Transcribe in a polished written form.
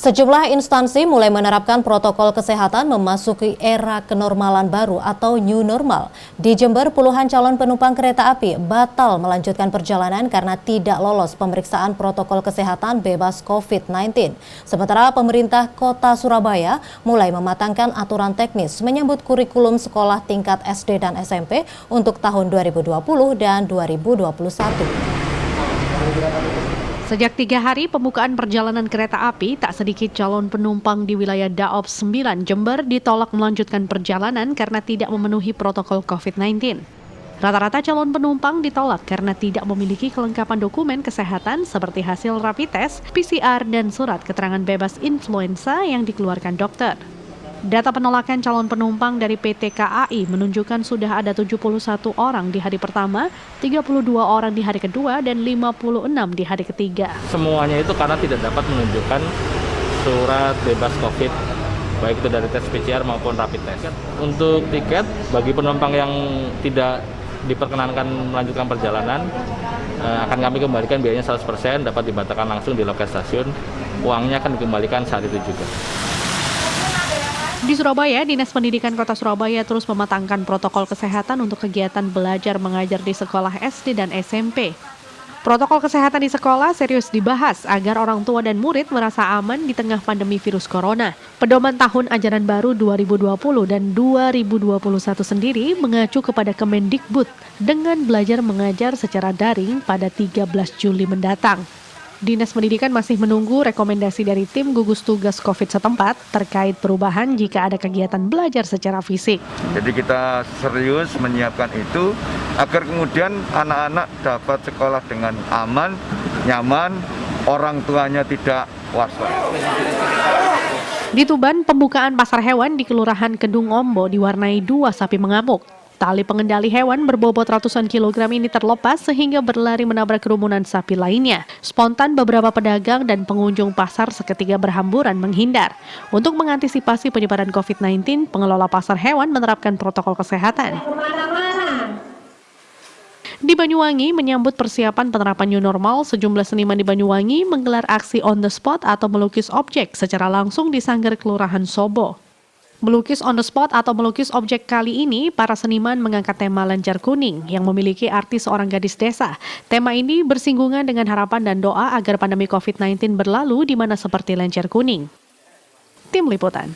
Sejumlah instansi mulai menerapkan protokol kesehatan memasuki era kenormalan baru atau new normal. Di Jember, puluhan calon penumpang kereta api batal melanjutkan perjalanan karena tidak lolos pemeriksaan protokol kesehatan bebas COVID-19. Sementara pemerintah Kota Surabaya mulai mematangkan aturan teknis menyambut kurikulum sekolah tingkat SD dan SMP untuk tahun 2020 dan 2021. Sejak 3 hari pembukaan perjalanan kereta api, tak sedikit calon penumpang di wilayah Daob 9 Jember ditolak melanjutkan perjalanan karena tidak memenuhi protokol COVID-19. Rata-rata calon penumpang ditolak karena tidak memiliki kelengkapan dokumen kesehatan seperti hasil rapid test, PCR, dan surat keterangan bebas influenza yang dikeluarkan dokter. Data penolakan calon penumpang dari PT KAI menunjukkan sudah ada 71 orang di hari pertama, 32 orang di hari kedua, dan 56 di hari ketiga. Semuanya itu karena tidak dapat menunjukkan surat bebas COVID, baik itu dari tes PCR maupun rapid test. Untuk tiket, bagi penumpang yang tidak diperkenankan melanjutkan perjalanan, akan kami kembalikan biayanya 100%, dapat dibatalkan langsung di loket stasiun. Uangnya akan dikembalikan saat itu juga. Di Surabaya, Dinas Pendidikan Kota Surabaya terus mematangkan protokol kesehatan untuk kegiatan belajar mengajar di sekolah SD dan SMP. Protokol kesehatan di sekolah serius dibahas agar orang tua dan murid merasa aman di tengah pandemi virus corona. Pedoman tahun ajaran baru 2020 dan 2021 sendiri mengacu kepada Kemendikbud dengan belajar mengajar secara daring pada 13 Juli mendatang. Dinas Pendidikan masih menunggu rekomendasi dari tim gugus tugas COVID setempat terkait perubahan jika ada kegiatan belajar secara fisik. Jadi kita serius menyiapkan itu agar kemudian anak-anak dapat sekolah dengan aman, nyaman, orang tuanya tidak was-was. Di Tuban, pembukaan pasar hewan di Kelurahan Kedung Ombo diwarnai 2 sapi mengamuk. Tali pengendali hewan berbobot ratusan kilogram ini terlepas sehingga berlari menabrak kerumunan sapi lainnya. Spontan beberapa pedagang dan pengunjung pasar seketika berhamburan menghindar. Untuk mengantisipasi penyebaran COVID-19, pengelola pasar hewan menerapkan protokol kesehatan. Di Banyuwangi, menyambut persiapan penerapan new normal, sejumlah seniman di Banyuwangi menggelar aksi on the spot atau melukis objek secara langsung di Sanggar Kelurahan Sobo. Melukis on the spot atau melukis objek kali ini, para seniman mengangkat tema Lencer Kuning yang memiliki arti seorang gadis desa. Tema ini bersinggungan dengan harapan dan doa agar pandemi COVID-19 berlalu di mana seperti Lencer Kuning. Tim Liputan.